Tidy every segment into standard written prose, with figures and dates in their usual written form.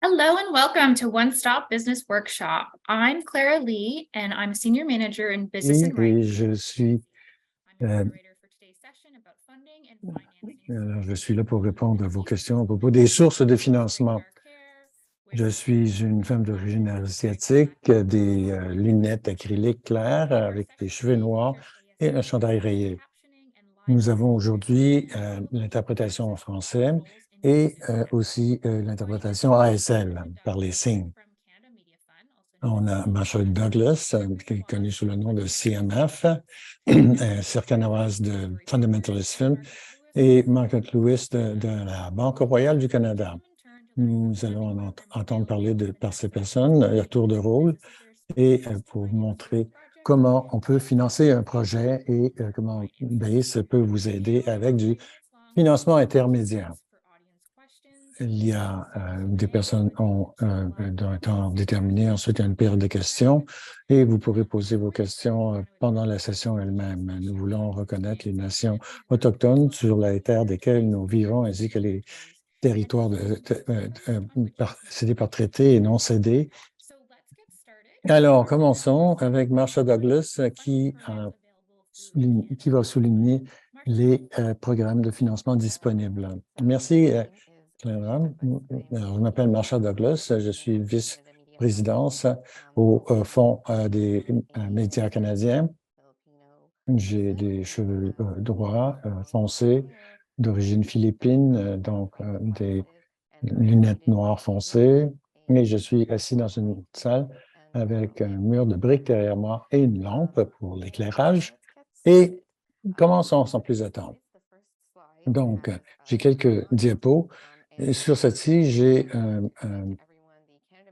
Hello and welcome to One Stop Business Workshop. I'm Clara Lee and I'm a Senior Manager in Business and Et Writing. je suis, I'm the moderator for today's session about funding and financing. je suis là pour répondre à vos questions à propos des sources de financement. Je suis une femme d'origine asiatique, des lunettes acryliques claires avec des cheveux noirs et un chandail rayé. Nous avons aujourd'hui l'interprétation en français et aussi l'interprétation ASL par les signes. On a Marshall Douglas, qui est connu sous le nom de CMF, Circanawas de Fundamentalist Film, et Margaret Lewis de la Banque royale du Canada. Nous allons entendre parler par ces personnes à tour de rôle et pour vous montrer comment on peut financer un projet et comment BASE peut vous aider avec du financement intermédiaire. Il y a des personnes ont un temps déterminé, ensuite il y a une période de questions et vous pourrez poser vos questions pendant la session elle-même. Nous voulons reconnaître les nations autochtones sur les terres desquelles nous vivons ainsi que les territoires cédés par traité et non cédés. Alors, commençons avec Marsha Douglas qui va souligner les programmes de financement disponibles. Merci. Alors, je m'appelle Marsha Douglas, je suis vice-présidence au Fonds des médias canadiens. J'ai des cheveux droits, foncés, d'origine philippine, donc des lunettes noires foncées. Et je suis assis dans une salle avec un mur de briques derrière moi et une lampe pour l'éclairage. Et commençons sans plus attendre. Donc, j'ai quelques diapos. Et sur celle-ci, j'ai un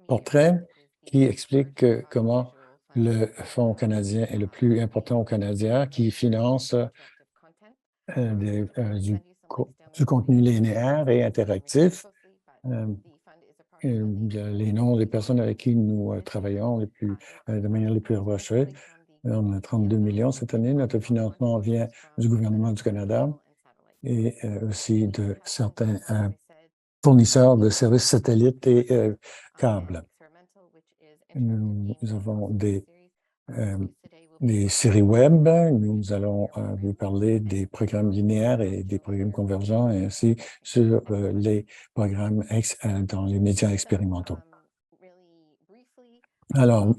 portrait qui explique comment le Fonds canadien est le plus important au Canada, qui finance du contenu linéaire et interactif. Il y a les noms des personnes avec qui nous travaillons de manière les plus rapprochée. On a 32 millions cette année. Notre financement vient du gouvernement du Canada et aussi de certains fournisseurs de services satellites et câbles. Nous avons des séries web. Nous allons vous parler des programmes linéaires et des programmes convergents et ainsi sur les programmes dans les médias expérimentaux. Alors,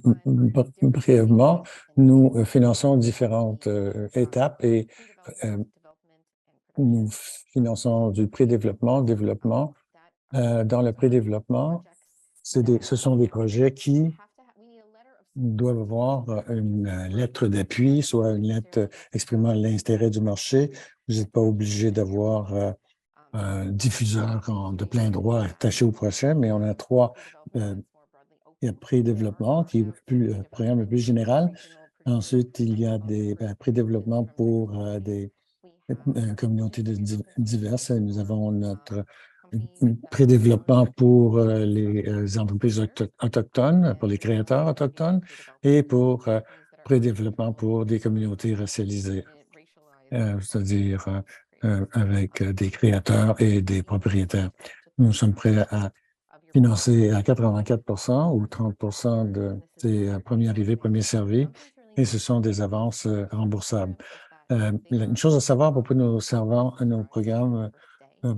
brièvement, nous finançons différentes étapes et nous finançons du pré-développement, développement. Dans le pré-développement, ce sont des projets qui doivent avoir une lettre d'appui, soit une lettre exprimant l'intérêt du marché. Vous n'êtes pas obligé d'avoir un diffuseur de plein droit attaché au prochain, mais on a trois pré-développement qui est un programme plus général. Ensuite, il y a des pré-développements pour des communautés diverses. Nous avons notre pré-développement pour les entreprises autochtones, pour les créateurs autochtones et pour pré-développement pour des communautés racialisées, c'est-à-dire avec des créateurs et des propriétaires. Nous sommes prêts à financer à 84 ou 30 de ces premiers arrivés, premiers servis, et ce sont des avances remboursables. Une chose à savoir à propos de nos programmes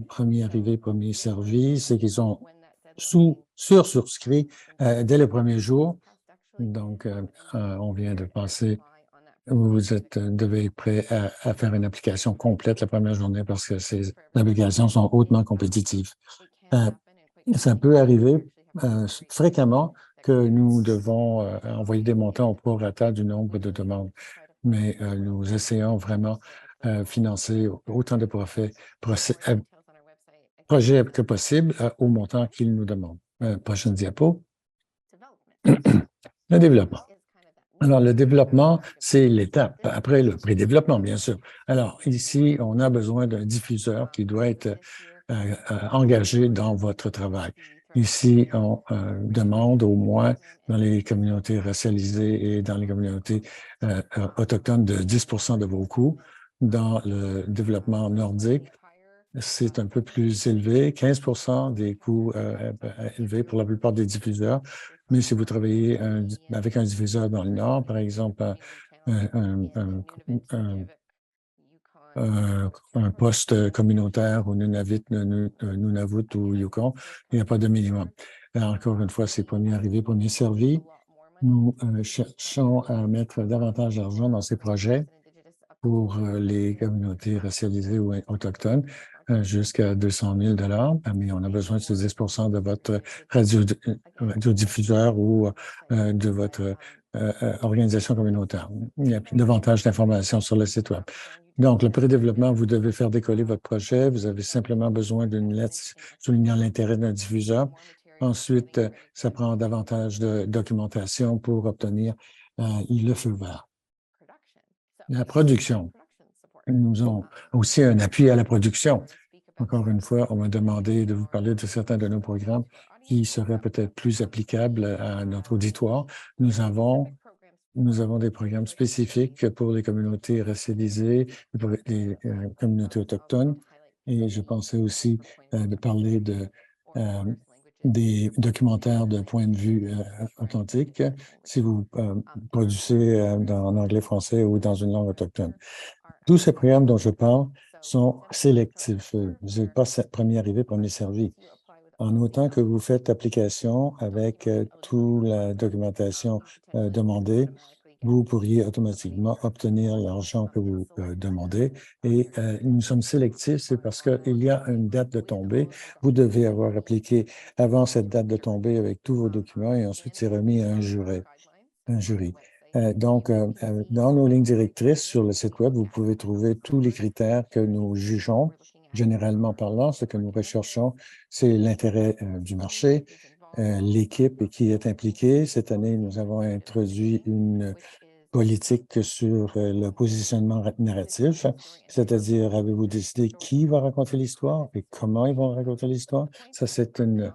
premier arrivé, premier servi, c'est qu'ils sont sursouscrits dès le premier jour. Donc, on vient de passer, vous devez être prêt à faire une application complète la première journée parce que ces applications sont hautement compétitives. Ça peut arriver fréquemment que nous devons envoyer des montants au prorata du nombre de demandes, mais nous essayons vraiment financer autant de projets que possible au montant qu'ils nous demandent. Prochaine diapo. Le développement. Alors, le développement, c'est l'étape après le pré-développement, bien sûr. Alors, ici, on a besoin d'un diffuseur qui doit être engagé dans votre travail. Ici, on demande au moins dans les communautés racialisées et dans les communautés autochtones de 10 de vos coûts. Dans le développement nordique, c'est un peu plus élevé, 15 des coûts élevés pour la plupart des diffuseurs. Mais si vous travaillez avec un diffuseur dans le Nord, par exemple, un, un poste communautaire au Nunavut, Nunavut ou Yukon, il n'y a pas de minimum. Alors, encore une fois, c'est premier arrivé, premier servi. Nous cherchons à mettre davantage d'argent dans ces projets pour les communautés racialisées ou autochtones jusqu'à 200 000 mais on a besoin de 10 de votre radiodiffuseur ou de votre organisation communautaire. Il y a davantage d'informations sur le site Web. Donc, le pré-développement, vous devez faire décoller votre projet. Vous avez simplement besoin d'une lettre soulignant l'intérêt d'un diffuseur. Ensuite, ça prend davantage de documentation pour obtenir le feu vert. La production. Nous avons aussi un appui à la production. Encore une fois, on m'a demandé de vous parler de certains de nos programmes qui seraient peut-être plus applicables à notre auditoire. Nous avons des programmes spécifiques pour les communautés racialisées, pour les communautés autochtones. Et je pensais aussi de parler des documentaires de point de vue authentique si vous produisez en anglais, français ou dans une langue autochtone. Tous ces programmes dont je parle sont sélectifs. Vous n'êtes pas premier arrivé, premier servi. En autant que vous faites application avec toute la documentation demandée, vous pourriez automatiquement obtenir l'argent que vous demandez. Et nous sommes sélectifs, c'est parce qu'il y a une date de tombée. Vous devez avoir appliqué avant cette date de tombée avec tous vos documents et ensuite c'est remis à un jury. Donc, dans nos lignes directrices sur le site Web, vous pouvez trouver tous les critères que nous jugeons. Généralement parlant, ce que nous recherchons, c'est l'intérêt du marché, l'équipe qui est impliquée. Cette année, nous avons introduit une politique sur le positionnement narratif, c'est-à-dire avez-vous décidé qui va raconter l'histoire et comment ils vont raconter l'histoire? Ça, c'est une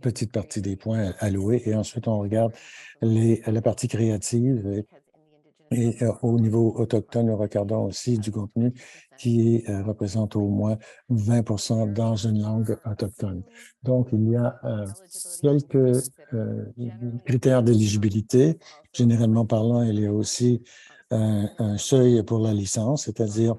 petite partie des points alloués. Et ensuite, on regarde la partie créative et au niveau autochtone, nous regardons aussi du contenu qui représente au moins 20 dans une langue autochtone. Donc, il y a quelques critères d'éligibilité. Généralement parlant, il y a aussi un seuil pour la licence, c'est-à-dire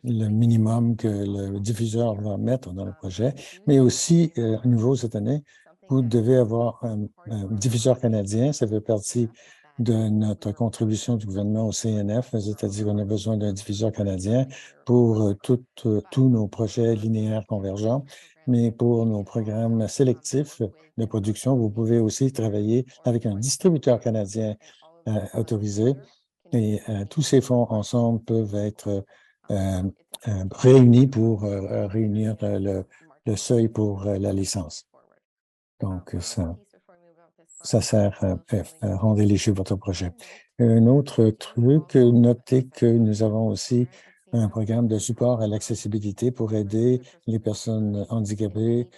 le minimum que le diffuseur va mettre dans le projet, mais aussi, à nouveau cette année, vous devez avoir un diffuseur canadien. Ça fait partie de notre contribution du gouvernement au CNF, c'est-à-dire qu'on a besoin d'un diffuseur canadien pour tous nos projets linéaires convergents, mais pour nos programmes sélectifs de production, vous pouvez aussi travailler avec un distributeur canadien autorisé et tous ces fonds ensemble peuvent être réunis pour réunir le seuil pour la licence. Donc, ça sert à rendre éligible votre projet. Un autre truc, notez que nous avons aussi un programme de support à l'accessibilité pour aider les personnes handicapées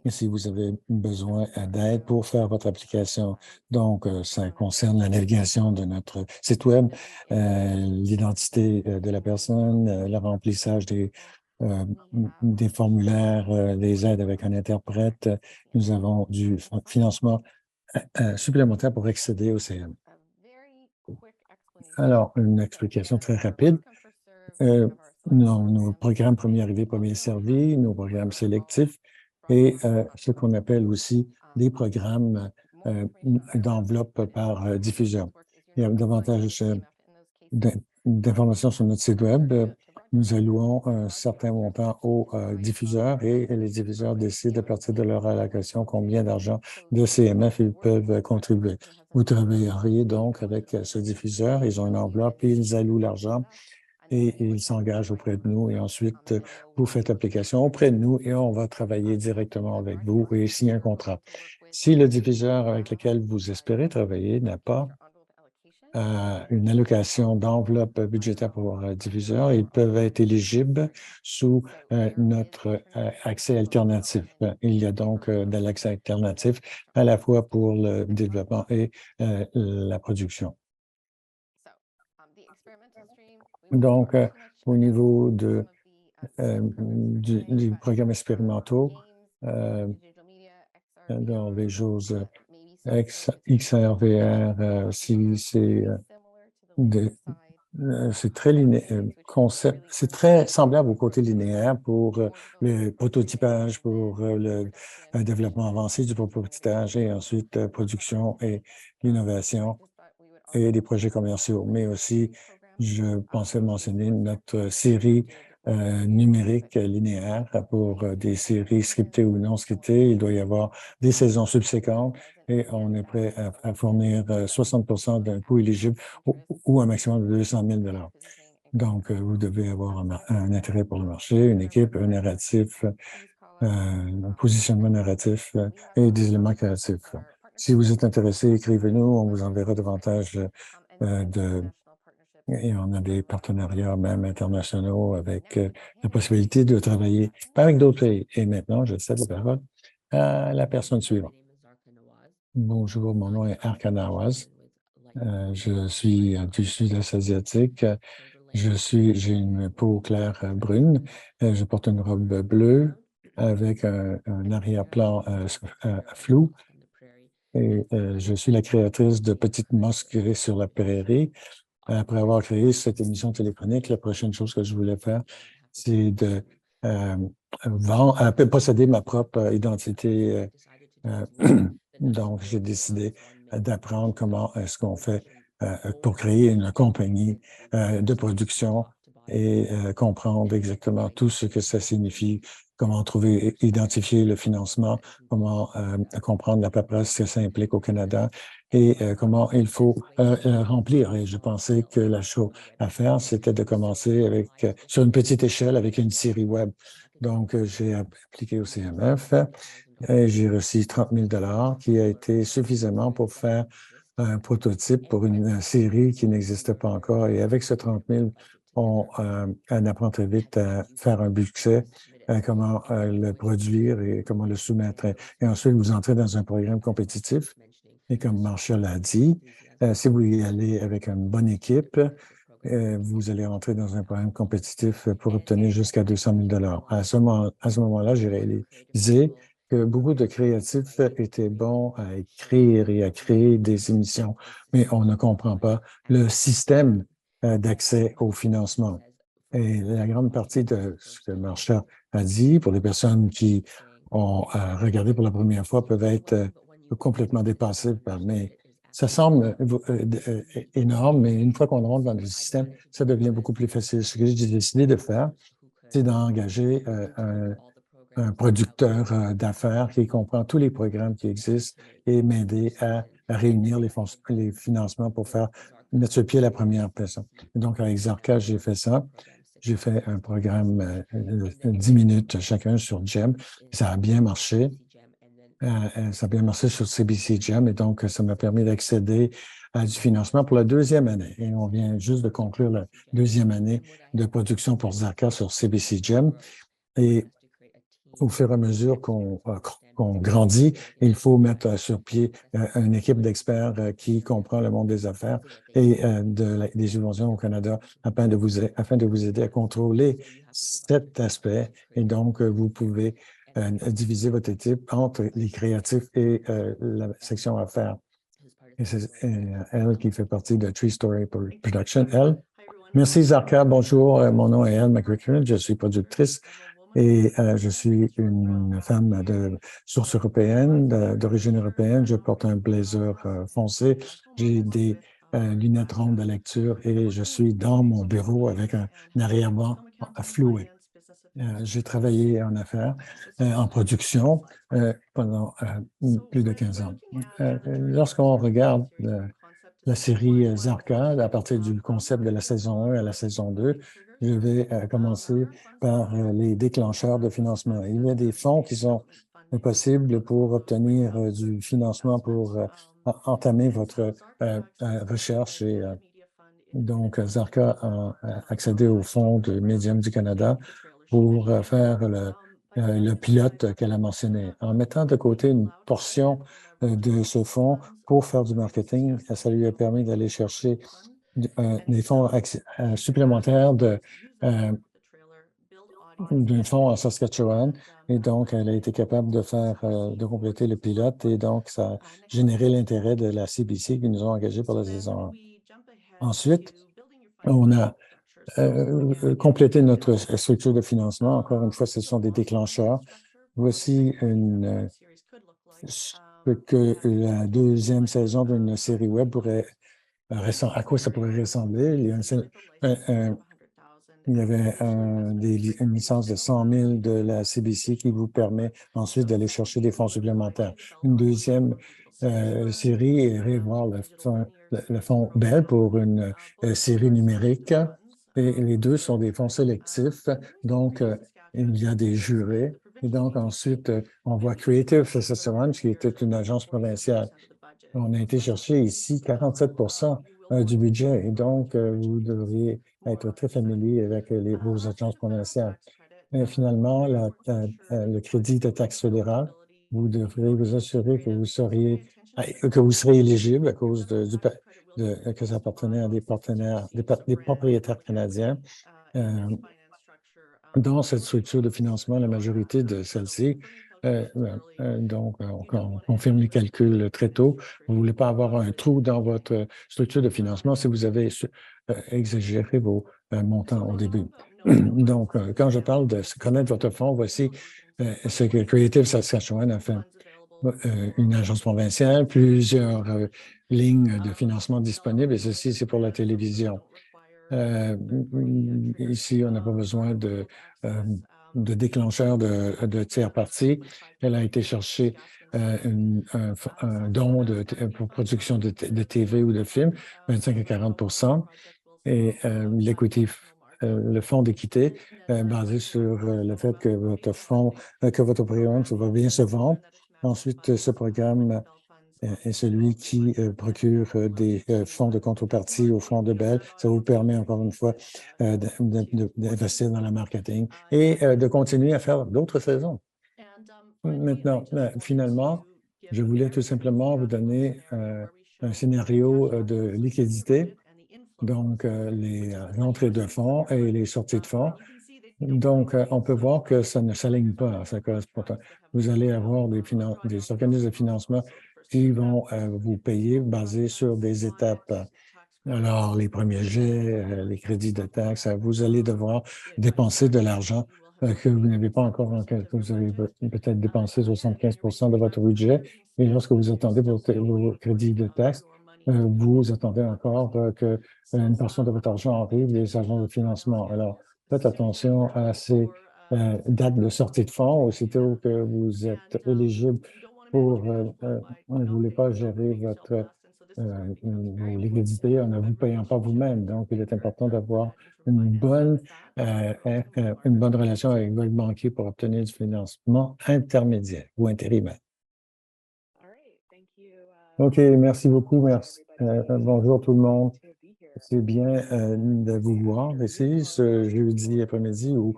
si vous avez besoin d'aide pour faire votre application. Donc, ça concerne la navigation de notre site Web, l'identité de la personne, le remplissage des formulaires, des aides avec un interprète. Nous avons du financement supplémentaire pour accéder au CM. Alors, une explication très rapide. Nos programmes premier arrivé, premier servi, nos programmes sélectifs et ce qu'on appelle aussi des programmes d'enveloppe par diffuseur. Il y a davantage d'informations sur notre site Web. Nous allouons un certain montant aux diffuseurs et les diffuseurs décident à partir de leur allocation combien d'argent de CMF ils peuvent contribuer. Vous travailleriez donc avec ce diffuseur, ils ont une enveloppe, ils allouent l'argent et ils s'engagent auprès de nous et ensuite vous faites application auprès de nous et on va travailler directement avec vous et signer un contrat. Si le diffuseur avec lequel vous espérez travailler n'a pas une allocation d'enveloppe budgétaire pour diffuseurs, ils peuvent être éligibles sous notre accès alternatif. Il y a donc de l'accès alternatif à la fois pour le développement et la production. Donc, au niveau de des programmes expérimentaux dans les choses XR, VR, si c'est très concept, c'est très semblable au côté linéaire pour le prototypage, pour le développement avancé du prototypage et ensuite production et l'innovation et des projets commerciaux. Mais aussi, je pensais mentionner notre série numérique linéaire pour des séries scriptées ou non scriptées. Il doit y avoir des saisons subséquentes et on est prêt à fournir 60 d'un coût éligible ou un maximum de 200 000 $. Donc, vous devez avoir un intérêt pour le marché, une équipe, un narratif, un positionnement narratif et des éléments créatifs. Si vous êtes intéressé, écrivez-nous, on vous enverra davantage et on a des partenariats même internationaux avec la possibilité de travailler avec d'autres pays. Et maintenant, je cède la parole à la personne suivante. Bonjour, mon nom est Arka Nawaz. Je suis du sud-est asiatique. J'ai une peau claire brune. Je porte une robe bleue avec un arrière-plan flou. Et je suis la créatrice de Petites mosquées sur la prairie. Après avoir créé cette émission téléphonique, la prochaine chose que je voulais faire, c'est de posséder ma propre identité. Donc, j'ai décidé d'apprendre comment est-ce qu'on fait pour créer une compagnie de production et comprendre exactement tout ce que ça signifie, comment trouver, identifier le financement, comment comprendre la paperasse que ça implique au Canada et comment il faut remplir. Et je pensais que la chose à faire, c'était de commencer sur une petite échelle avec une série web. Donc, j'ai appliqué au CMF et j'ai reçu 30 000 $ qui a été suffisamment pour faire un prototype pour une série qui n'existait pas encore. Et avec ce 30 000, on apprend très vite à faire un budget, comment le produire et comment le soumettre. Et ensuite, vous entrez dans un programme compétitif. Et comme Marshall a dit, si vous y allez avec une bonne équipe, vous allez entrer dans un programme compétitif pour obtenir jusqu'à 200 000 $ À ce moment-là, j'ai réalisé que beaucoup de créatifs étaient bons à écrire et à créer des émissions, mais on ne comprend pas le système d'accès au financement. Et la grande partie de ce que Marshall a dit, pour les personnes qui ont regardé pour la première fois, peuvent être complètement dépassées mais ça semble énorme, mais une fois qu'on rentre dans le système, ça devient beaucoup plus facile. Ce que j'ai décidé de faire, c'est d'engager un producteur d'affaires qui comprend tous les programmes qui existent et m'aider à réunir les financements pour mettre sur pied la première personne. Et donc, avec Zarka, j'ai fait ça. J'ai fait un programme 10 minutes chacun sur GEM. Ça a bien marché. Ça a bien marché sur CBC GEM et donc ça m'a permis d'accéder à du financement pour la deuxième année. Et on vient juste de conclure la deuxième année de production pour Zarka sur CBC GEM. Et au fur et à mesure qu'on grandit, il faut mettre sur pied une équipe d'experts qui comprend le monde des affaires et des subventions au Canada afin de vous aider à contrôler cet aspect. Et donc, vous pouvez diviser votre équipe entre les créatifs et la section affaires. Et c'est elle qui fait partie de Tree Story Production. Elle. Merci, Zarka. Bonjour, mon nom est Elle McCricken. Je suis productrice et je suis une femme de source européenne, d'origine européenne. Je porte un blazer foncé. J'ai des lunettes rondes de lecture et je suis dans mon bureau avec un arrière-ban floué. J'ai travaillé en affaires, en production pendant plus de 15 ans. Lorsqu'on regarde la série Zarka, à partir du concept de la saison 1 à la saison 2, je vais commencer par les déclencheurs de financement. Il y a des fonds qui sont possibles pour obtenir du financement pour entamer votre recherche. Et donc, Zarka a accédé au fonds de Medium du Canada pour faire le pilote qu'elle a mentionné. En mettant de côté une portion de ce fonds pour faire du marketing, ça lui a permis d'aller chercher des fonds supplémentaires d'un fonds en Saskatchewan. Et donc, elle a été capable de de compléter le pilote. Et donc, ça a généré l'intérêt de la CBC qui nous ont engagés pour la saison 1. Ensuite, on a complété notre structure de financement. Encore une fois, ce sont des déclencheurs. Voici ce que la deuxième saison d'une série web pourrait à quoi ça pourrait ressembler. Il y avait une licence de 100 000 de la CBC qui vous permet ensuite d'aller chercher des fonds supplémentaires. Une deuxième série irait voir le fonds Bell pour une série numérique. Et les deux sont des fonds sélectifs. Donc, il y a des jurés. Et donc, ensuite, on voit Creative Saskatchewan, qui était une agence provinciale. On a été chercher ici 47 du budget. Et donc, vous devriez être très familier avec vos agences provinciales. Et finalement, le crédit de taxe fédérale, vous devrez vous assurer que vous serez éligible à cause que ça appartenait à des partenaires, des propriétaires canadiens. Dans cette structure de financement, la majorité de celles-ci, donc, on confirme les calculs très tôt. Vous ne voulez pas avoir un trou dans votre structure de financement si vous avez exagéré vos montants au début. Donc, quand je parle de connaître votre fonds, voici ce que Creative Saskatchewan a fait. Une agence provinciale, plusieurs lignes de financement disponibles, et ceci, c'est pour la télévision. Ici, on n'a pas besoin de déclencheur de tiers parties. Elle a été chercher un don pour production de TV ou de films, 25 à 40 et le fonds d'équité basé sur le fait que votre programme va bien se vendre. Ensuite, ce programme est celui qui procure des fonds de contrepartie au fonds de Bell. Ça vous permet, encore une fois, d'investir dans le marketing et de continuer à faire d'autres saisons. Maintenant, finalement, je voulais tout simplement vous donner un scénario de liquidité, donc les entrées de fonds et les sorties de fonds. Donc, on peut voir que ça ne s'aligne pas. Ça correspond. Vous allez avoir des organismes de financement qui vont vous payer basé sur des étapes. Alors, les premiers jets, les crédits de taxes, vous allez devoir dépenser de l'argent que vous n'avez pas encore, que vous avez peut-être dépensé 75 de votre budget. Et lorsque vous attendez vos crédits de taxes, vous attendez encore qu'une portion de votre argent arrive des agents de financement. Alors, faites attention à ces dates de sortie de fonds. Aussitôt que vous êtes éligible vous ne voulez pas gérer vos liquidités en ne vous payant pas vous-même. Donc, il est important d'avoir une bonne relation avec votre banquier pour obtenir du financement intermédiaire ou intérimaire. OK, merci beaucoup. Merci. Bonjour tout le monde. C'est bien de vous voir ici ce jeudi après-midi ou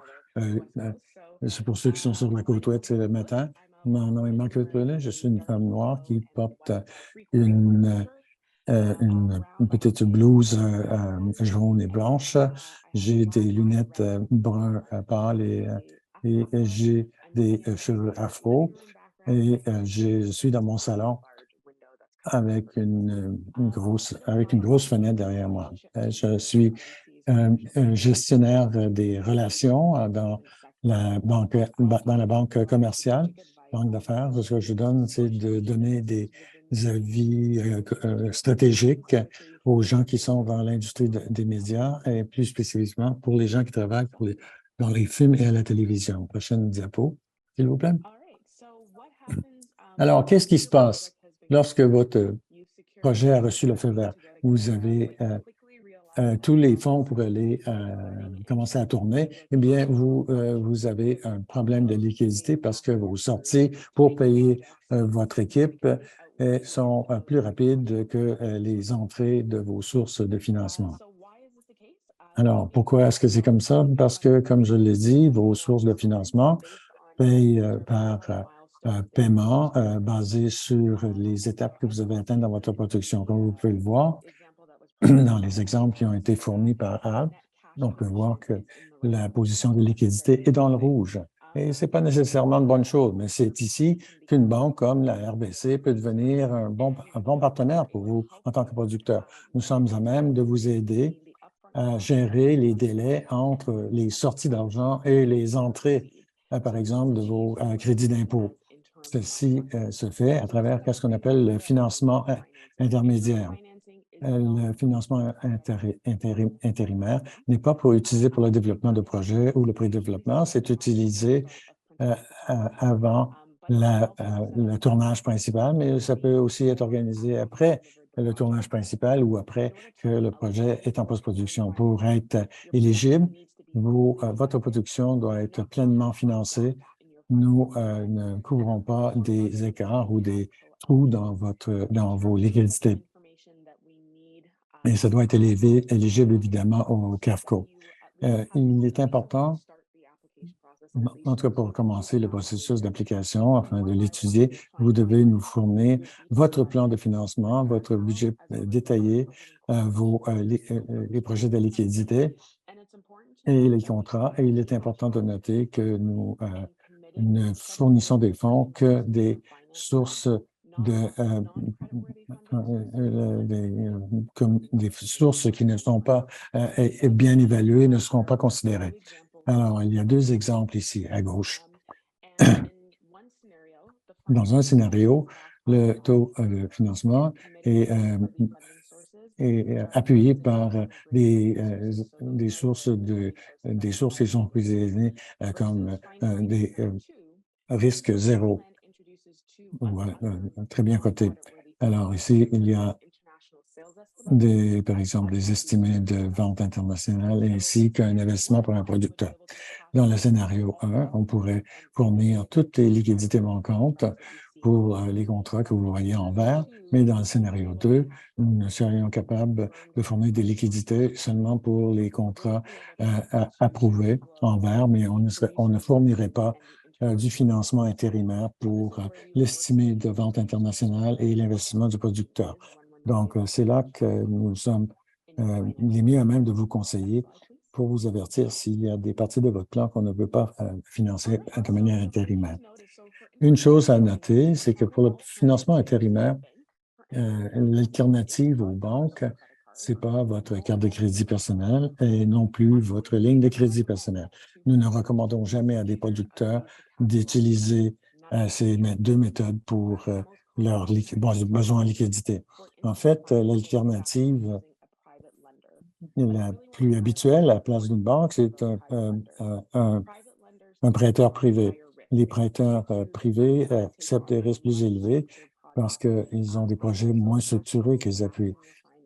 c'est pour ceux qui sont sur la côte ouest, c'est le matin. Mon nom est Margaret Pellet. Je suis une femme noire qui porte une petite blouse jaune et blanche. J'ai des lunettes brun pâle et j'ai des cheveux afro. Et je suis dans mon salon avec une grosse fenêtre derrière moi. Je suis gestionnaire des relations dans la banque commerciale, banque d'affaires. Ce que je donne, c'est de donner des avis stratégiques aux gens qui sont dans l'industrie des médias et plus spécifiquement pour les gens qui travaillent dans les films et à la télévision. Prochaine diapo, s'il vous plaît. Alors, qu'est-ce qui se passe lorsque votre projet a reçu le feu vert? Vous avez tous les fonds pour aller commencer à tourner, eh bien, vous avez un problème de liquidité parce que vos sorties pour payer votre équipe sont plus rapides que les entrées de vos sources de financement. Alors, pourquoi est-ce que c'est comme ça? Parce que, comme je l'ai dit, vos sources de financement payent par paiement basé sur les étapes que vous avez atteintes dans votre production. Comme vous pouvez le voir, dans les exemples qui ont été fournis par Al, on peut voir que la position de liquidité est dans le rouge. Et ce n'est pas nécessairement une bonne chose, mais c'est ici qu'une banque comme la RBC peut devenir un bon partenaire pour vous en tant que producteur. Nous sommes à même de vous aider à gérer les délais entre les sorties d'argent et les entrées, par exemple, de vos crédits d'impôt. Ceci se fait à travers ce qu'on appelle le financement intermédiaire. Le financement intérimaire n'est pas pour utiliser pour le développement de projets ou le pré-développement, c'est utilisé avant le tournage principal, mais ça peut aussi être organisé après le tournage principal ou après que le projet est en post-production. Pour être éligible, votre production doit être pleinement financée. Nous ne couvrons pas des écarts ou des trous dans vos liquidités. Et ça doit être éligible évidemment au CAFCO. Il est important, en tout cas pour commencer le processus d'application, afin de l'étudier, vous devez nous fournir votre plan de financement, votre budget détaillé, les projets de liquidité et les contrats. Et il est important de noter que nous ne fournissons des fonds que des sources des sources qui ne sont pas bien évaluées, ne seront pas considérées. Alors, il y a deux exemples ici à gauche. Dans un scénario, le taux de financement est appuyé par des sources qui sont prisées comme des risques zéro, très bien cotés. Alors ici, il y a par exemple, des estimés de vente internationale ainsi qu'un investissement pour un producteur. Dans le scénario 1, on pourrait fournir toutes les liquidités manquantes pour les contrats que vous voyez en vert, mais dans le scénario 2, nous ne serions capables de fournir des liquidités seulement pour les contrats approuvés en vert, mais on ne fournirait pas du financement intérimaire pour l'estimé de vente internationale et l'investissement du producteur. Donc, c'est là que nous sommes les mieux à même de vous conseiller pour vous avertir s'il y a des parties de votre plan qu'on ne peut pas financer de manière intérimaire. Une chose à noter, c'est que pour le financement intérimaire, l'alternative aux banques, ce n'est pas votre carte de crédit personnelle et non plus votre ligne de crédit personnelle. Nous ne recommandons jamais à des producteurs d'utiliser ces deux méthodes pour leurs besoins en liquidité. En fait, l'alternative la plus habituelle à la place d'une banque, c'est un prêteur privé. Les prêteurs privés acceptent des risques plus élevés parce qu'ils ont des projets moins structurés qu'ils appuient.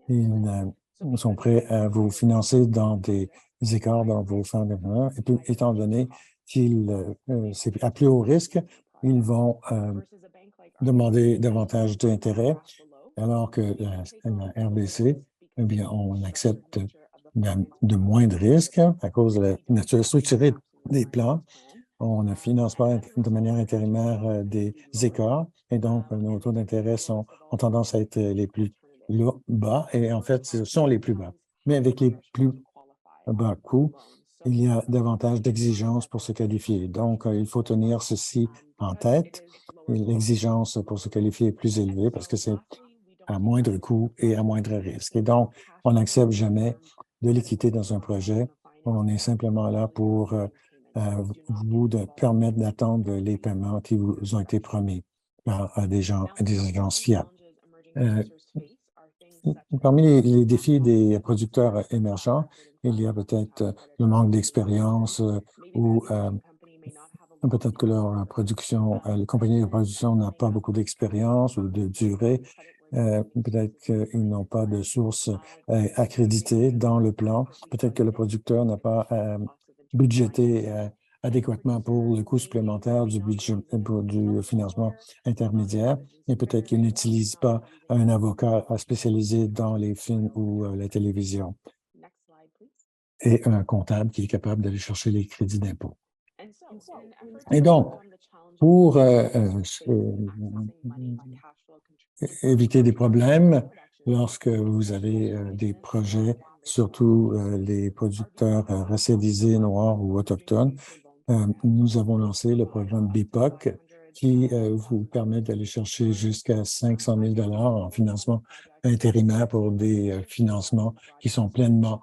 Ils sont prêts à vous financer dans des écarts dans vos fonds d'investissement. Et puis, étant donné c'est à plus haut risque, ils vont demander davantage d'intérêt, alors que la RBC, eh bien, on accepte de moins de risques à cause de la nature structurée des plans. On ne finance pas de manière intérimaire des écarts et donc nos taux d'intérêt ont tendance à être les plus bas et en fait, ce sont les plus bas. Mais avec les plus bas coûts, il y a davantage d'exigences pour se qualifier. Donc, il faut tenir ceci en tête. L'exigence pour se qualifier est plus élevée parce que c'est à moindre coût et à moindre risque. Et donc, on n'accepte jamais de l'équité dans un projet. On est simplement là pour vous permettre d'attendre les paiements qui vous ont été promis par des agences fiables. Parmi les défis des producteurs émergents, il y a peut-être le manque d'expérience ou peut-être que leur production, les compagnies de production n'ont pas beaucoup d'expérience ou de durée. Peut-être qu'ils n'ont pas de sources accréditées dans le plan. Peut-être que le producteur n'a pas budgété adéquatement pour le coût supplémentaire du budget du financement intermédiaire et peut-être qu'il n'utilise pas un avocat spécialisé dans les films ou la télévision et un comptable qui est capable d'aller chercher les crédits d'impôt. Et donc, pour éviter des problèmes lorsque vous avez des projets surtout les producteurs racialisés, noirs ou autochtones. Nous avons lancé le programme BIPOC qui vous permet d'aller chercher jusqu'à 500 000 en financement intérimaire pour des financements qui sont pleinement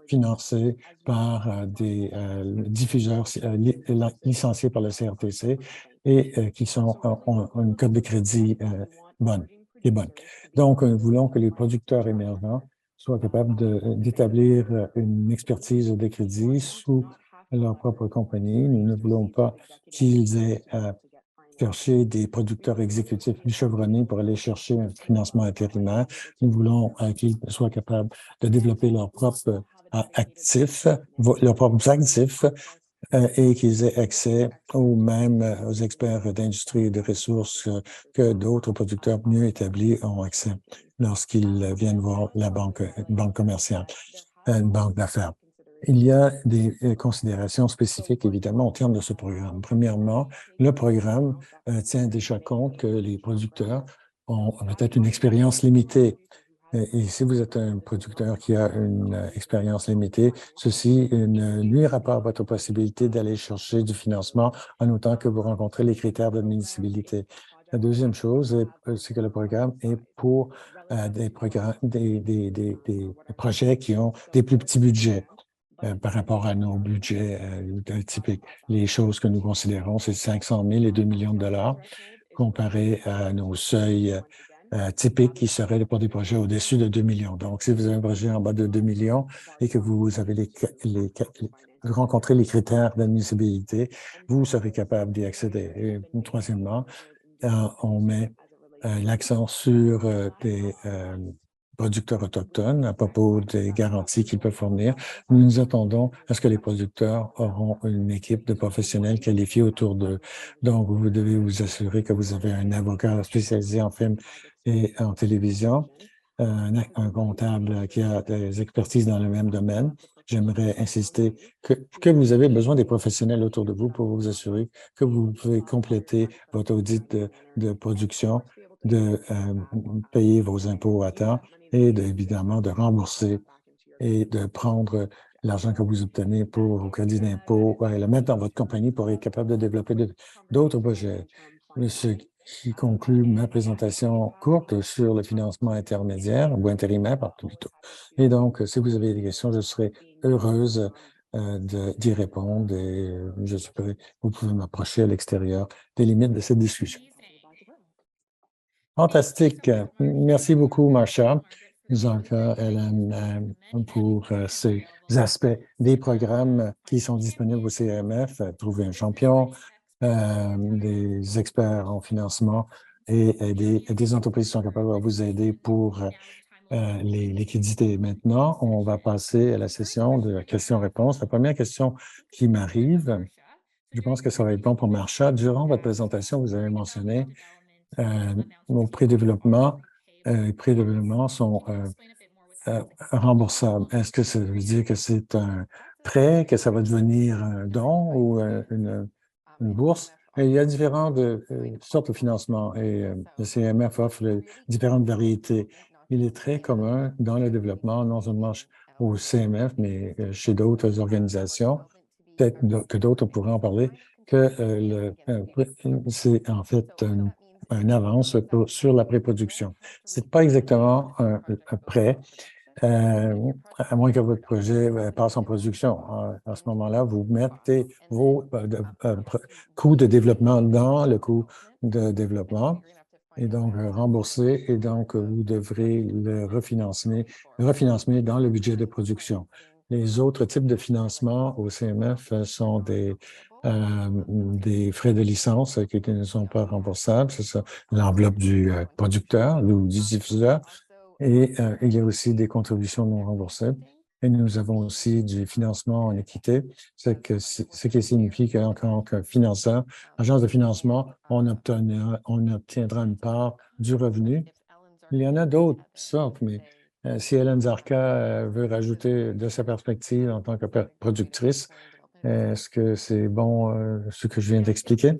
financés par des diffuseurs licenciés par le CRTC et qui ont une cote de crédit bonne, qui est bonne. Donc, nous voulons que les producteurs émergents soient capables d'établir une expertise de crédit sous leur propre compagnie. Nous ne voulons pas qu'ils aient à chercher des producteurs exécutifs plus chevronnés pour aller chercher un financement intérimaire. Nous voulons qu'ils soient capables de développer leurs propres actifs, leurs propres actifs et qu'ils aient accès aux mêmes aux experts d'industrie et de ressources que d'autres producteurs mieux établis ont accès lorsqu'ils viennent voir la une banque commerciale, une banque d'affaires. Il y a des considérations spécifiques, évidemment, au terme de ce programme. Premièrement, le programme tient déjà compte que les producteurs ont peut-être une expérience limitée. Et si vous êtes un producteur qui a une expérience limitée, ceci ne nuira pas à votre possibilité d'aller chercher du financement en autant que vous rencontrez les critères d'admissibilité. La deuxième chose, c'est que le programme est pour des projets qui ont des plus petits budgets par rapport à nos budgets typiques. Les choses que nous considérons, c'est 500 000 et 2 millions de dollars comparé à nos seuils typiques qui seraient pour des projets au-dessus de 2 millions. Donc, si vous avez un projet en bas de 2 millions et que vous avez rencontrez les critères d'admissibilité, vous serez capable d'y accéder. Et troisièmement, on met l'accent sur des producteurs autochtones à propos des garanties qu'ils peuvent fournir. Nous nous attendons à ce que les producteurs auront une équipe de professionnels qualifiés autour d'eux. Donc, vous devez vous assurer que vous avez un avocat spécialisé en film et en télévision, un comptable qui a des expertises dans le même domaine. J'aimerais insister que vous avez besoin des professionnels autour de vous pour vous assurer que vous pouvez compléter votre audit de production, de payer vos impôts à temps et évidemment de rembourser et de prendre l'argent que vous obtenez pour vos crédits d'impôt et le mettre dans votre compagnie pour être capable de développer d'autres projets. Ce qui conclut ma présentation courte sur le financement intermédiaire ou intérimaire plutôt. Et donc, si vous avez des questions, je serai heureuse d'y répondre et je suis prêt. Vous pouvez m'approcher à l'extérieur des limites de cette discussion. Fantastique. Merci beaucoup, Marsha. Zanka, Hélène, pour ces aspects des programmes qui sont disponibles au CMF, Trouver un champion, des experts en financement et des entreprises qui sont capables de vous aider pour les liquidités. Maintenant, on va passer à la session de questions-réponses. La première question qui m'arrive, je pense que ça va être bon pour Marsha. Durant votre présentation, vous avez mentionné nos pré-développements sont remboursables. Est-ce que ça veut dire que c'est un prêt, que ça va devenir un don ou une bourse? Et il y a différentes sortes de financement et le CMF offre différentes variétés. Il est très commun dans le développement, non seulement au CMF, mais chez d'autres organisations, peut-être que d'autres pourraient en parler, que c'est en fait une avance sur la pré-production. Ce n'est pas exactement un prêt, à moins que votre projet passe en production. À ce moment-là, vous mettez vos coûts de développement dans le coût de développement et donc rembourser, et donc vous devrez le refinancer dans le budget de production. Les autres types de financement au CMF sont des frais de licence qui ne sont pas remboursables, c'est ça, l'enveloppe du producteur ou du diffuseur. Et il y a aussi des contributions non remboursées. Et nous avons aussi du financement en équité, ce qui signifie qu'en tant que financeur, agence de financement, on obtiendra une part du revenu. Il y en a d'autres sortes, mais si Hélène Zarka veut rajouter de sa perspective en tant que productrice, est-ce que c'est bon ce que je viens d'expliquer?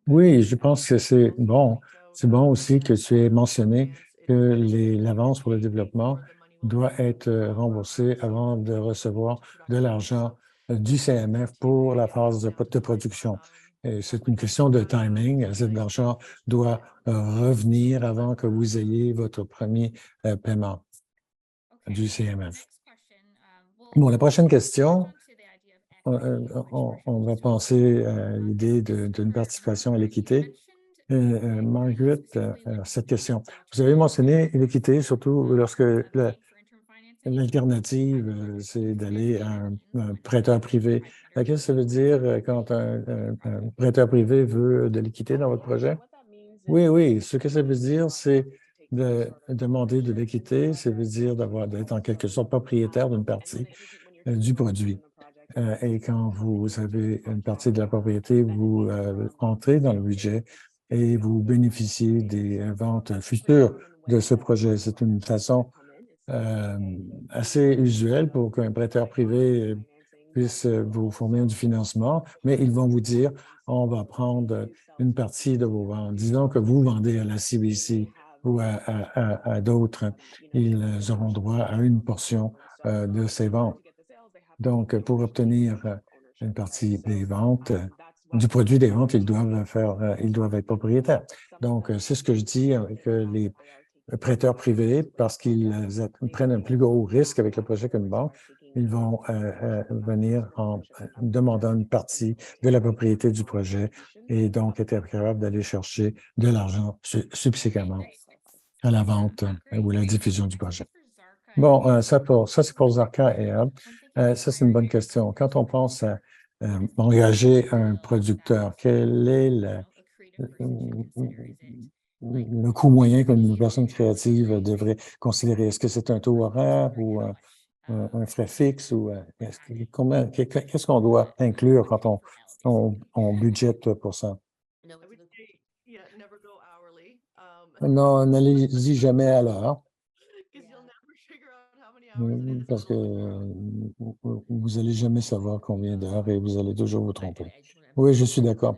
Oui, je pense que c'est bon. C'est bon aussi que tu aies mentionné que l'avance pour le développement doit être remboursé avant de recevoir de l'argent du CMF pour la phase de production. C'est une question de timing. Cet argent doit revenir avant que vous ayez votre premier paiement du CMF. Bon, la prochaine question, on va penser à l'idée d'une participation à l'équité. Margaret, cette question. Vous avez mentionné l'équité, surtout lorsque l'alternative, c'est d'aller à un prêteur privé. Qu'est-ce que ça veut dire quand un prêteur privé veut de l'équité dans votre projet? Oui, oui. Ce que ça veut dire, c'est de demander de l'équité, ça veut dire d'être en quelque sorte propriétaire d'une partie du produit. Et quand vous avez une partie de la propriété, vous entrez dans le budget et vous bénéficiez des ventes futures de ce projet. C'est une façon assez usuelle pour qu'un prêteur privé puisse vous fournir du financement, mais ils vont vous dire, on va prendre une partie de vos ventes. Disons que vous vendez à la CBC ou à d'autres, ils auront droit à une portion de ces ventes. Donc, pour obtenir une partie des ventes, du produit des ventes, ils doivent être propriétaires. Donc, c'est ce que je dis avec les prêteurs privés, parce qu'ils prennent un plus gros risque avec le projet qu'une banque. Ils vont venir en demandant une partie de la propriété du projet et donc être capables d'aller chercher de l'argent subséquemment à la vente ou à la diffusion du projet. Bon, ça c'est pour Zarka et Ab. Ça, c'est une bonne question. Quand on pense à engager un producteur, quel est le coût moyen qu'une personne créative devrait considérer? Est-ce que c'est un taux horaire ou un frais fixe? Ou qu'est-ce qu'on doit inclure quand on budgète pour ça? Non, n'allez-y jamais à l'heure. Parce que vous n'allez jamais savoir combien d'heures et vous allez toujours vous tromper. Oui, je suis d'accord.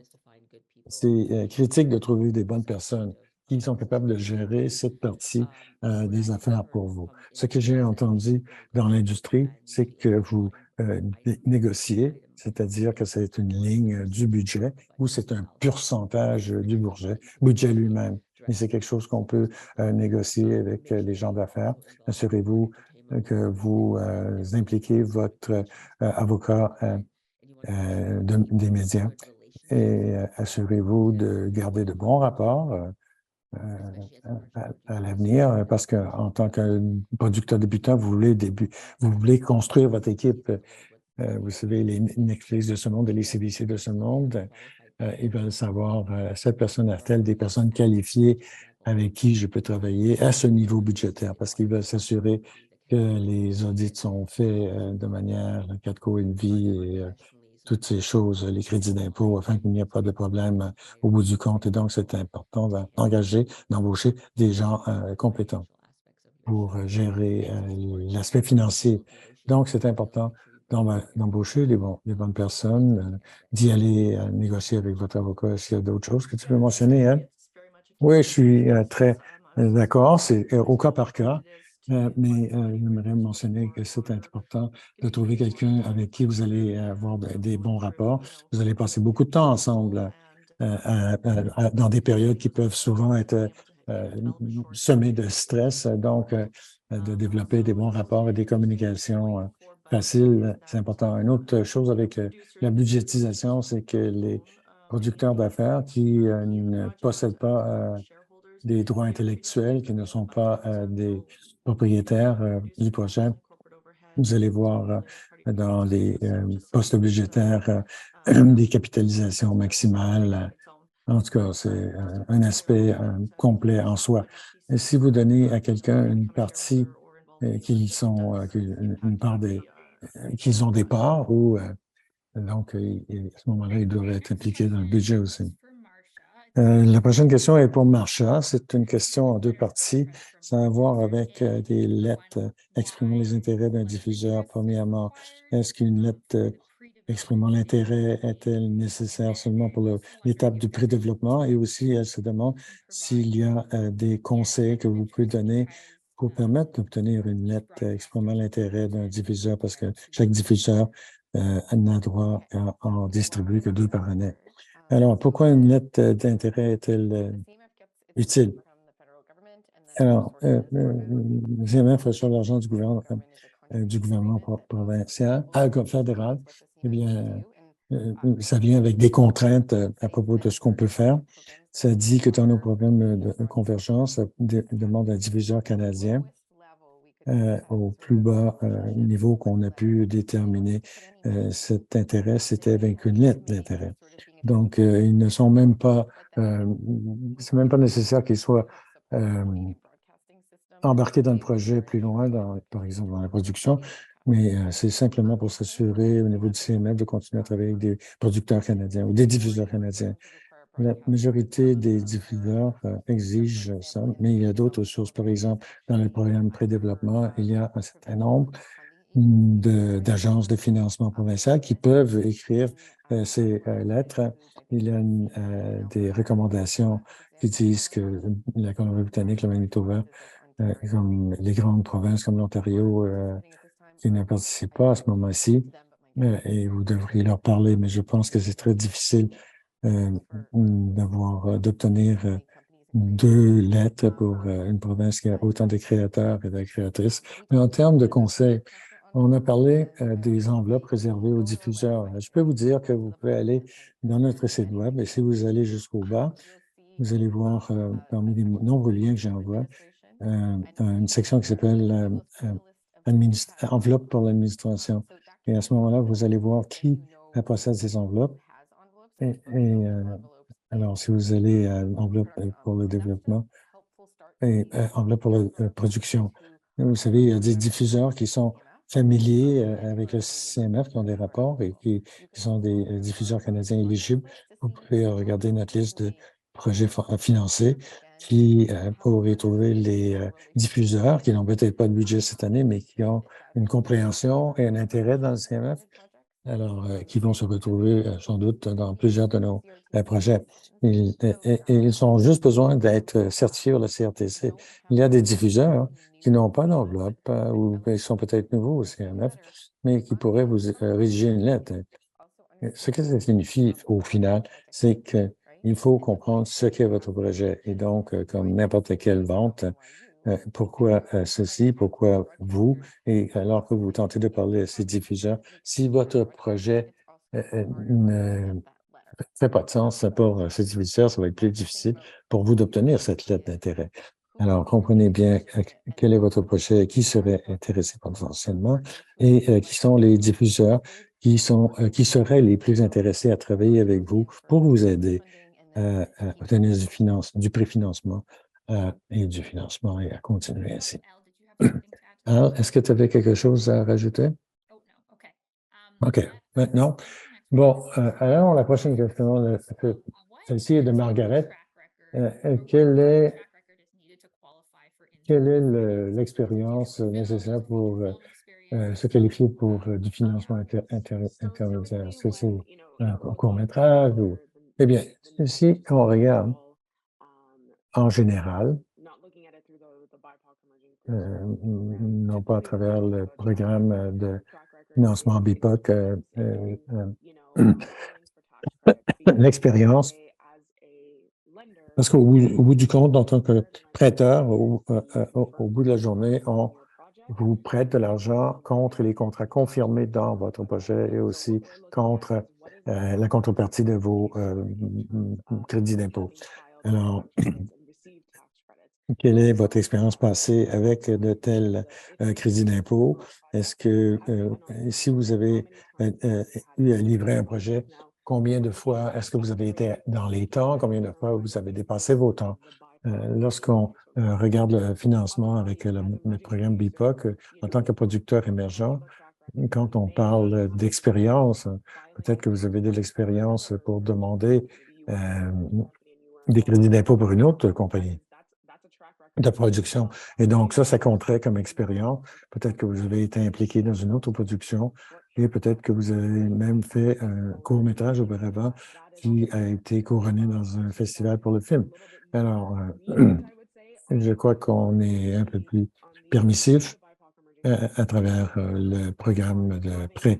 C'est critique de trouver des bonnes personnes qui sont capables de gérer cette partie des affaires pour vous. Ce que j'ai entendu dans l'industrie, c'est que vous négociez, c'est-à-dire que c'est une ligne du budget ou c'est un pourcentage du budget lui-même. Mais c'est quelque chose qu'on peut négocier avec les gens d'affaires. Assurez-vous que vous impliquez votre avocat des médias et assurez-vous de garder de bons rapports à l'avenir, parce qu'en tant que producteur débutant, vous voulez construire votre équipe. Vous savez, les Netflix de ce monde et les CBC de ce monde, ils veulent savoir, cette personne a-t-elle des personnes qualifiées avec qui je peux travailler à ce niveau budgétaire, parce qu'ils veulent s'assurer que les audits sont faits de manière 4Co et vie et toutes ces choses, les crédits d'impôt, afin qu'il n'y ait pas de problème au bout du compte. Et donc, c'est important d'embaucher des gens compétents pour gérer l'aspect financier. Donc, c'est important d'embaucher les bonnes personnes, d'y aller négocier avec votre avocat. Est-ce qu'il y a d'autres choses que tu veux mentionner, Anne? Oui, je suis très d'accord. C'est au cas par cas. Mais j'aimerais mentionner que c'est important de trouver quelqu'un avec qui vous allez avoir des bons rapports. Vous allez passer beaucoup de temps ensemble dans des périodes qui peuvent souvent être semées de stress. Donc, de développer des bons rapports et des communications faciles, c'est important. Une autre chose avec la budgétisation, c'est que les producteurs d'affaires qui ne possèdent pas des droits intellectuels, qui ne sont pas des propriétaires du projet. Vous allez voir dans les postes budgétaires des capitalisations maximales. En tout cas, c'est un aspect complet en soi. Et si vous donnez à quelqu'un une partie qu'ils ont des parts, ou donc à ce moment-là, ils doivent être impliqués dans le budget aussi. La prochaine question est pour Marsha. C'est une question en deux parties. Ça a à voir avec des lettres exprimant les intérêts d'un diffuseur. Premièrement, est-ce qu'une lettre exprimant l'intérêt est-elle nécessaire seulement pour l'étape du pré-développement? Et aussi, elle se demande s'il y a des conseils que vous pouvez donner pour permettre d'obtenir une lettre exprimant l'intérêt d'un diffuseur, parce que chaque diffuseur n'a droit à en distribuer que 2 par année. Alors, pourquoi une lettre d'intérêt est-elle utile? Alors, le CMF reçoit l'argent du gouvernement provincial, fédéral. Eh bien, ça vient avec des contraintes à propos de ce qu'on peut faire. Ça dit que dans nos programmes de convergence, ça demande un diffuseur canadien au plus bas niveau qu'on a pu déterminer cet intérêt, c'était avec une lettre d'intérêt. Donc, ils ne sont même pas, c'est même pas nécessaire qu'ils soient embarqués dans le projet plus loin, par exemple dans la production, mais c'est simplement pour s'assurer au niveau du CMF de continuer à travailler avec des producteurs canadiens ou des diffuseurs canadiens. La majorité des diffuseurs exigent ça, mais il y a d'autres sources. Par exemple, dans le programme pré-développement, il y a un certain nombre d'agences de financement provinciales qui peuvent écrire ces lettres. Il y a des recommandations qui disent que la Colombie-Britannique, le Manitoba, comme les grandes provinces comme l'Ontario, qui ne participent pas à ce moment-ci, et vous devriez leur parler, mais je pense que c'est très difficile d'obtenir 2 lettres pour une province qui a autant de créateurs et de créatrices. Mais en termes de conseils, on a parlé des enveloppes réservées aux diffuseurs. Je peux vous dire que vous pouvez aller dans notre site web et si vous allez jusqu'au bas, vous allez voir parmi les nombreux liens que j'envoie, une section qui s'appelle enveloppe pour l'administration. Et à ce moment-là, vous allez voir qui possède ces enveloppes. Alors, si vous allez à enveloppe pour le développement et enveloppe pour la production, vous savez, il y a des diffuseurs qui sont familiers avec le CMF, qui ont des rapports et qui sont des diffuseurs canadiens éligibles. Vous pouvez regarder notre liste de projets financés qui pourraient trouver les diffuseurs qui n'ont peut-être pas de budget cette année, mais qui ont une compréhension et un intérêt dans le CMF. Alors, qui vont se retrouver sans doute dans plusieurs de nos projets. Ils ont juste besoin d'être certifiés au CRTC. Il y a des diffuseurs qui n'ont pas d'enveloppe ou ils sont peut-être nouveaux au CMF, mais qui pourraient vous rédiger une lettre. Ce que ça signifie au final, c'est qu'il faut comprendre ce qu'est votre projet. Et donc, comme n'importe quelle vente, pourquoi ceci, pourquoi vous, et alors que vous tentez de parler à ces diffuseurs, si votre projet ne fait pas de sens pour ces diffuseurs, ça va être plus difficile pour vous d'obtenir cette lettre d'intérêt. Alors, comprenez bien quel est votre projet, qui serait intéressé potentiellement et qui sont les diffuseurs qui seraient les plus intéressés à travailler avec vous pour vous aider à obtenir du préfinancement et du financement et à continuer ainsi. Alors, est-ce que tu avais quelque chose à rajouter? OK. Maintenant, bon, alors la prochaine question, celle-ci est de Margaret. Quelle est l'expérience nécessaire pour se qualifier pour du financement intermédiaire? Est-ce que c'est un court-métrage ou... Eh bien, si on regarde en général, non pas à travers le programme de financement BIPOC, l'expérience, parce qu'au bout du compte, en tant que prêteur, au bout de la journée, on vous prête de l'argent contre les contrats confirmés dans votre projet et aussi contre la contrepartie de vos crédits d'impôt. Alors, quelle est votre expérience passée avec de tels crédits d'impôt? Est-ce que si vous avez eu à livrer un projet, combien de fois est-ce que vous avez été dans les temps? Combien de fois vous avez dépassé vos temps? Lorsqu'on regarde le financement avec le programme BIPOC, en tant que producteur émergent, quand on parle d'expérience, peut-être que vous avez de l'expérience pour demander des crédits d'impôt pour une autre compagnie de production. Et donc, ça compterait comme expérience. Peut-être que vous avez été impliqué dans une autre production et peut-être que vous avez même fait un court-métrage auparavant qui a été couronné dans un festival pour le film. Alors, je crois qu'on est un peu plus permissif à travers le programme de prêt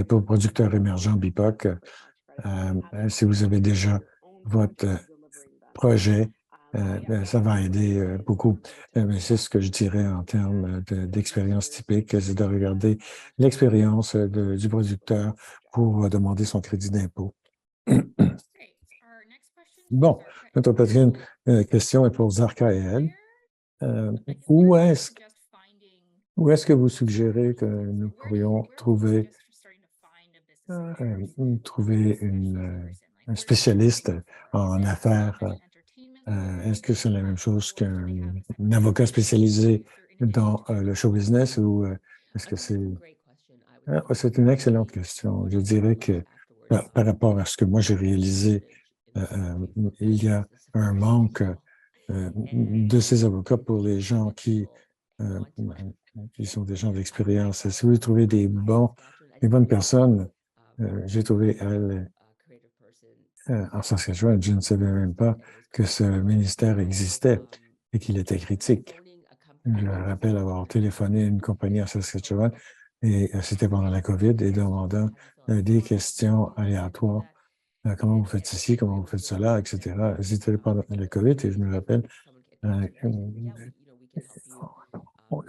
pour producteurs émergents BIPOC. Si vous avez déjà votre projet, ça va aider beaucoup. Mais c'est ce que je dirais en termes d'expérience typique, c'est de regarder l'expérience du producteur pour demander son crédit d'impôt. Bon, notre prochaine question est pour Zarka et elle. Où est-ce que vous suggérez que nous pourrions trouver un spécialiste en affaires? Est-ce que c'est la même chose qu'un avocat spécialisé dans le show business ou est-ce que c'est... c'est une excellente question. Je dirais que par rapport à ce que moi j'ai réalisé, il y a un manque de ces avocats pour les gens qui sont des gens d'expérience. Si vous trouvez des bonnes personnes, j'ai trouvé elle en Saskatchewan, je ne savais même pas que ce ministère existait et qu'il était critique. Je me rappelle avoir téléphoné à une compagnie en Saskatchewan et c'était pendant la COVID et demandant des questions aléatoires. Comment vous faites ceci, comment vous faites cela, etc. C'était pendant la COVID et je me rappelle,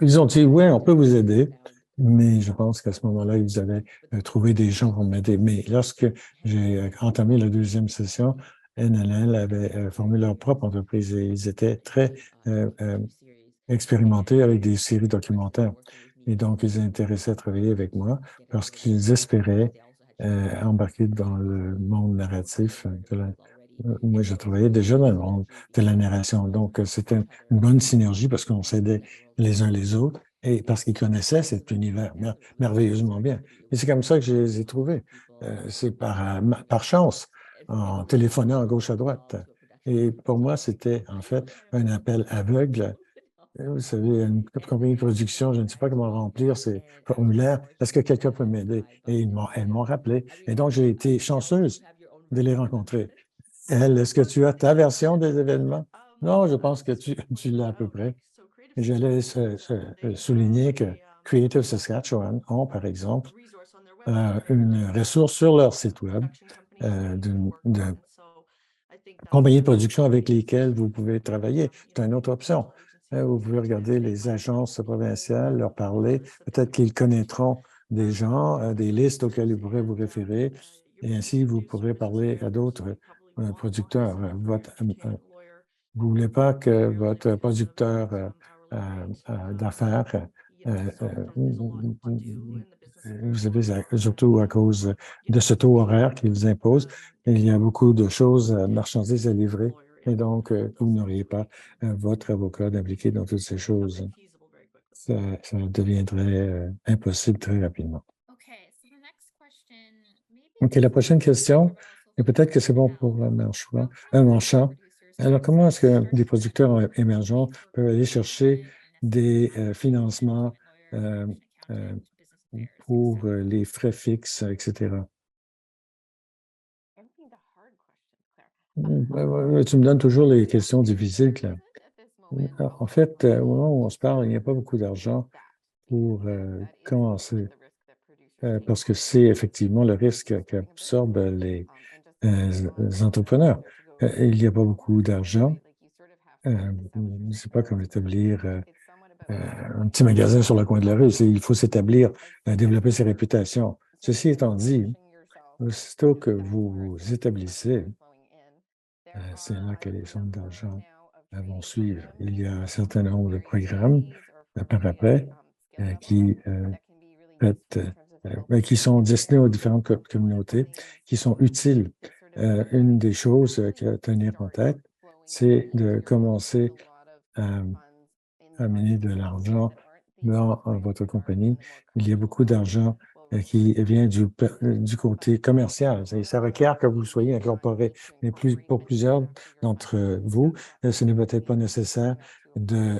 ils ont dit, oui, on peut vous aider, mais je pense qu'à ce moment-là, ils avaient trouvé des gens pour m'aider. Mais lorsque j'ai entamé la deuxième session, NLL avait formé leur propre entreprise et ils étaient très expérimentés avec des séries documentaires. Et donc, ils étaient intéressés à travailler avec moi parce qu'ils espéraient embarquer dans le monde narratif. Moi, je travaillais déjà dans le monde de la narration. Donc, c'était une bonne synergie parce qu'on s'aidait les uns les autres et parce qu'ils connaissaient cet univers merveilleusement bien. Et c'est comme ça que je les ai trouvés. C'est par chance, en téléphonant à gauche à droite. Et pour moi, c'était en fait un appel aveugle. Vous savez, une compagnie de production, je ne sais pas comment remplir ces formulaires. Est-ce que quelqu'un peut m'aider? Et elles m'ont rappelé. Et donc, j'ai été chanceuse de les rencontrer. Elle, est-ce que tu as ta version des événements? Non, je pense que tu l'as à peu près. Et j'allais souligner que Creative Saskatchewan ont, par exemple, une ressource sur leur site web de compagnies de production avec lesquelles vous pouvez travailler. C'est une autre option. Vous pouvez regarder les agences provinciales, leur parler. Peut-être qu'ils connaîtront des gens, des listes auxquelles ils pourraient vous référer. Et ainsi, vous pourrez parler à d'autres producteurs. Vous ne voulez pas que votre producteur d'affaires, vous savez, surtout à cause de ce taux horaire qu'ils vous imposent, il y a beaucoup de choses, marchandises à livrer, et donc vous n'auriez pas votre avocat d'impliquer dans toutes ces choses. Ça deviendrait impossible très rapidement. OK, la prochaine question, et peut-être que c'est bon pour Manchant. Alors, comment est-ce que des producteurs émergents peuvent aller chercher des financements pour les frais fixes, etc.? Tu me donnes toujours les questions difficiles, Claire. En fait, au moment où on se parle, il n'y a pas beaucoup d'argent pour commencer, parce que c'est effectivement le risque qu'absorbent les entrepreneurs. Il n'y a pas beaucoup d'argent. Je ne sais pas comment établir un petit magasin sur le coin de la rue. Il faut s'établir, développer ses réputations. Ceci étant dit, aussitôt que vous vous établissez, c'est là que les sommes d'argent vont suivre. Il y a un certain nombre de programmes par après qui sont destinés aux différentes communautés, qui sont utiles. Une des choses à tenir en tête, c'est de commencer à amener de l'argent dans votre compagnie. Il y a beaucoup d'argent qui vient du côté commercial. Ça requiert que vous soyez incorporé. Mais pour plusieurs d'entre vous, ce n'est peut-être pas nécessaire de,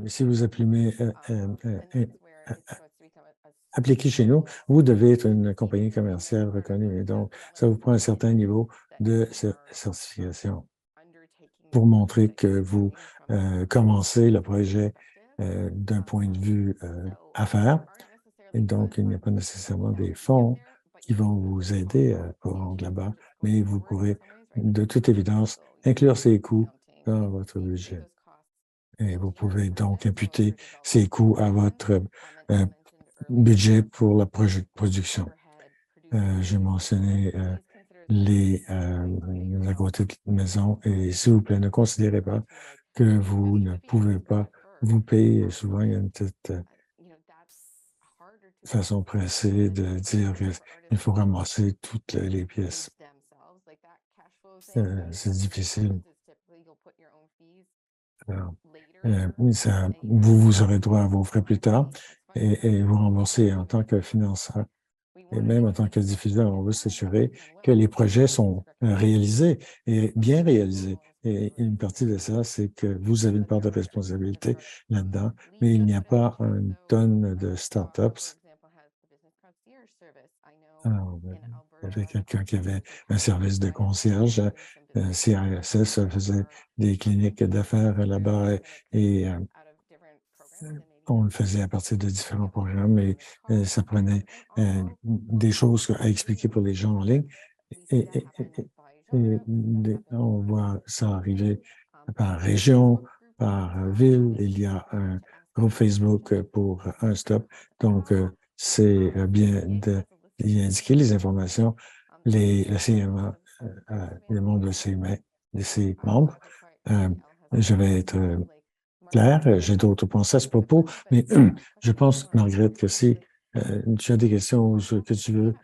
si vous appliquez chez nous, vous devez être une compagnie commerciale reconnue. Et donc, ça vous prend un certain niveau de certification. pour montrer que vous commencez le projet d'un point de vue affaires. Et donc, il n'y a pas nécessairement des fonds qui vont vous aider à vous rendre là-bas, mais vous pourrez, de toute évidence, inclure ces coûts dans votre budget. Et vous pouvez donc imputer ces coûts à votre budget pour la production. J'ai mentionné les à côté de maison et s'il vous plaît, ne considérez pas que vous ne pouvez pas vous payer. Souvent, il y a une petite façon pressée de dire qu'il faut ramasser toutes les pièces. C'est difficile. Alors, vous aurez droit à vos frais plus tard et vous rembourser en tant que financeur. Et même en tant que diffuseur, on veut s'assurer que les projets sont réalisés et bien réalisés. Et une partie de ça, c'est que vous avez une part de responsabilité là-dedans, mais il n'y a pas une tonne de startups. Alors, il y avait quelqu'un qui avait un service de concierge. CISS faisait des cliniques d'affaires là-bas et on le faisait à partir de différents programmes et ça prenait des choses à expliquer pour les gens en ligne. Et, on voit ça arriver par région, par ville. Il y a un groupe Facebook pour un stop. Donc, c'est bien d'y indiquer les informations. Le CMA, les membres de ses membres. Je vais être clair, j'ai d'autres pensées à ce propos, mais je pense, Margaret, que si tu as des questions ou que tu veux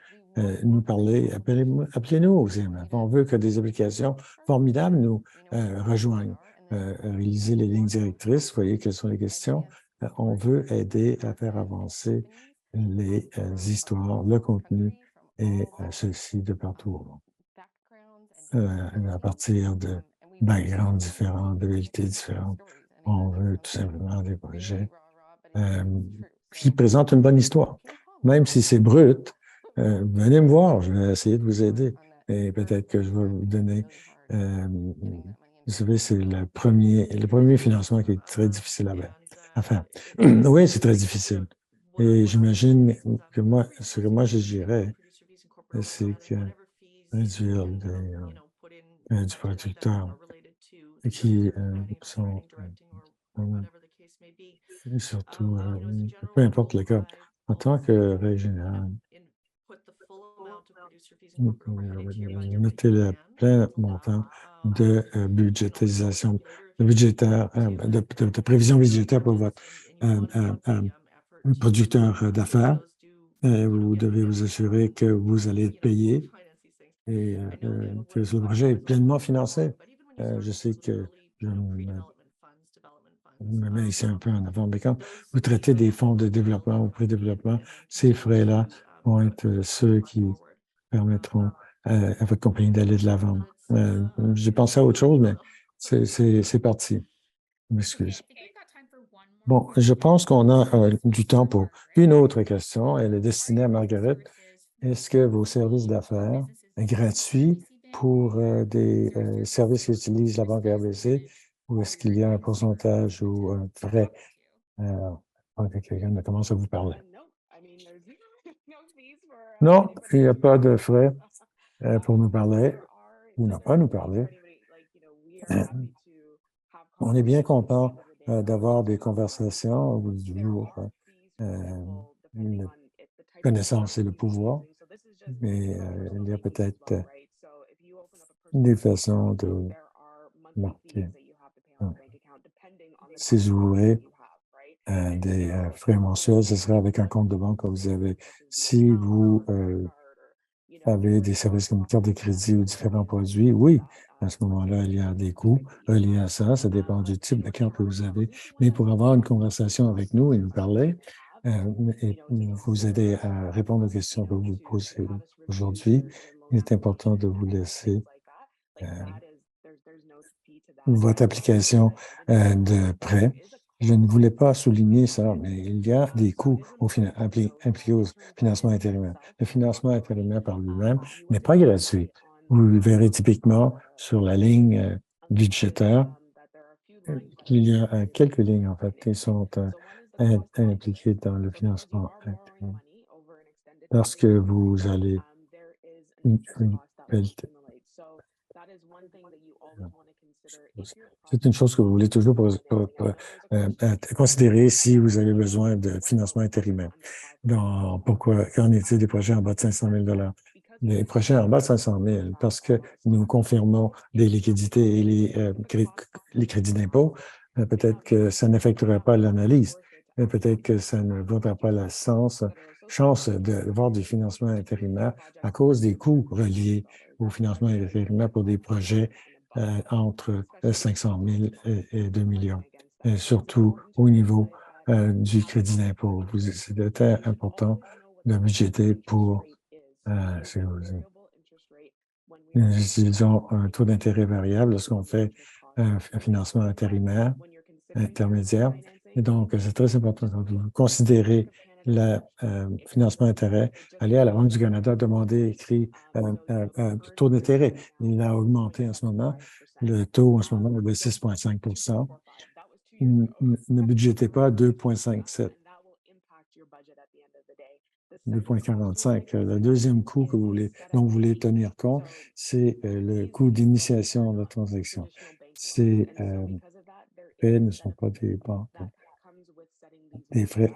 nous parler, appelez-nous au CMA. On veut que des applications formidables nous rejoignent. Réaliser les lignes directrices, voyez quelles sont les questions. On veut aider à faire avancer les histoires, le contenu et ceci de partout au monde. À partir de backgrounds différents, d'habiletés différentes, on veut tout simplement des projets qui présentent une bonne histoire. Même si c'est brut, venez me voir, je vais essayer de vous aider. Et peut-être que je vais vous donner, vous savez, c'est le premier financement qui est très difficile à faire. Oui, c'est très difficile. Et j'imagine que ce que moi je dirais, c'est que réduire du producteur qui sont surtout, peu importe le cas, en tant que règle générale, mettez le plein montant de budgétisation, de prévision budgétaire pour votre producteur d'affaires. Vous devez vous assurer que vous allez être payé et que le projet est pleinement financé. Je sais que je me mets ici un peu en avant, mais quand vous traitez des fonds de développement ou pré-développement, ces frais-là vont être ceux qui permettront à votre compagnie d'aller de l'avant. J'ai pensé à autre chose, mais c'est parti. Je m'excuse. Bon, je pense qu'on a du temps pour une autre question. Elle est destinée à Margaret. Est-ce que vos services d'affaires gratuits pour des services qui utilisent la banque RBC ou est-ce qu'il y a un pourcentage ou un frais avant que quelqu'un ne commence à vous parler? Non, il n'y a pas de frais pour nous parler ou ne pas nous parler. On est bien content d'avoir des conversations où une connaissance et le pouvoir, mais il y a peut-être des façons de marquer. Si vous voulez des frais mensuels, ce sera avec un compte de banque que vous avez. Si vous avez des services comme carte de crédit ou différents produits, oui, à ce moment-là, il y a des coûts reliés à ça. Ça dépend du type de carte que vous avez. Mais pour avoir une conversation avec nous et nous parler et vous aider à répondre aux questions que vous posez aujourd'hui, il est important de vous laisser votre application de prêt. Je ne voulais pas souligner ça, mais il y a des coûts impliqués au financement intérimaire. Le financement intérimaire par lui-même n'est pas gratuit. Vous le verrez typiquement sur la ligne budgétaire. Il y a quelques lignes, en fait, qui sont impliquées dans le financement interne. Lorsque vous allez une c'est une chose que vous voulez toujours considérer si vous avez besoin de financement intérimaire. Pourquoi? Qu'en est-il des projets en bas de 500 000 Les projets en bas de 500 000 parce que nous confirmons des liquidités et les crédits d'impôt, peut-être que ça n'affecterait pas l'analyse, mais peut-être que ça ne vaudra pas la chance de voir du financement intérimaire à cause des coûts reliés au financement intérimaire pour des projets entre 500 000 et 2 millions, et surtout au niveau du crédit d'impôt. C'était important de budgéter pour nous utilisons un taux d'intérêt variable lorsqu'on fait un financement intermédiaire. Et donc, c'est très important quand vous considérez le financement intérêt, allez à la Banque du Canada, demandez écrit taux d'intérêt. Il a augmenté en ce moment. Le taux en ce moment est de 6,5 Ne budgétez pas 2,57. 2,45. Le deuxième coût dont vous voulez tenir compte, c'est le coût d'initiation de la transaction. Ces frais ne sont pas des banques, des frais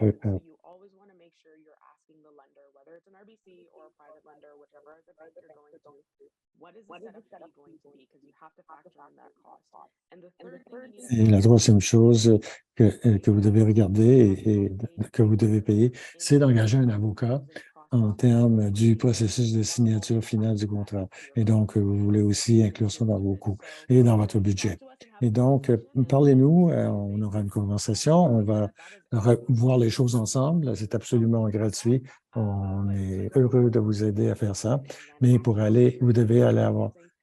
Et la troisième chose que vous devez regarder et que vous devez payer, c'est d'engager un avocat en termes du processus de signature finale du contrat. Et donc, vous voulez aussi inclure ça dans vos coûts et dans votre budget. Et donc, parlez-nous, on aura une conversation, on va voir les choses ensemble. C'est absolument gratuit. On est heureux de vous aider à faire ça. Mais pour vous devez aller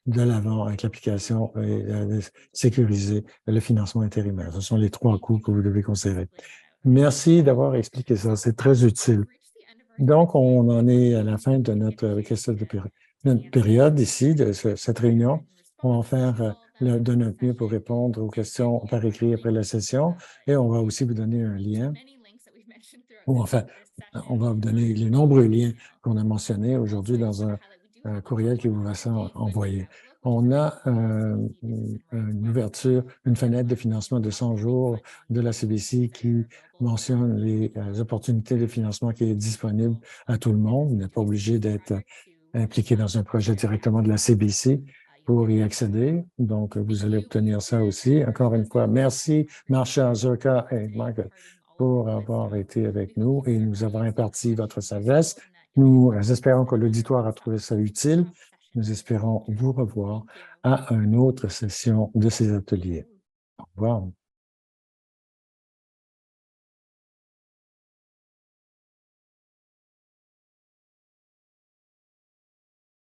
de l'avant avec l'application et sécuriser le financement intérimaire. Ce sont les trois coûts que vous devez considérer. Merci d'avoir expliqué ça. C'est très utile. Donc, on en est à la fin de notre période ici, de cette réunion. On va faire de notre mieux pour répondre aux questions par écrit après la session et on va aussi vous donner un lien. Ou enfin, on va vous donner les nombreux liens qu'on a mentionnés aujourd'hui dans un courriel qui vous va envoyer. On a une ouverture, une fenêtre de financement de 100 jours de la CBC qui mentionne les opportunités de financement qui est disponible à tout le monde. Vous n'êtes pas obligé d'être impliqué dans un projet directement de la CBC pour y accéder. Donc, vous allez obtenir ça aussi. Encore une fois, merci Marsha, Zurka et Margaret pour avoir été avec nous et nous avoir imparti votre sagesse. Nous espérons que l'auditoire a trouvé ça utile. Nous espérons vous revoir à une autre session de ces ateliers. Au revoir.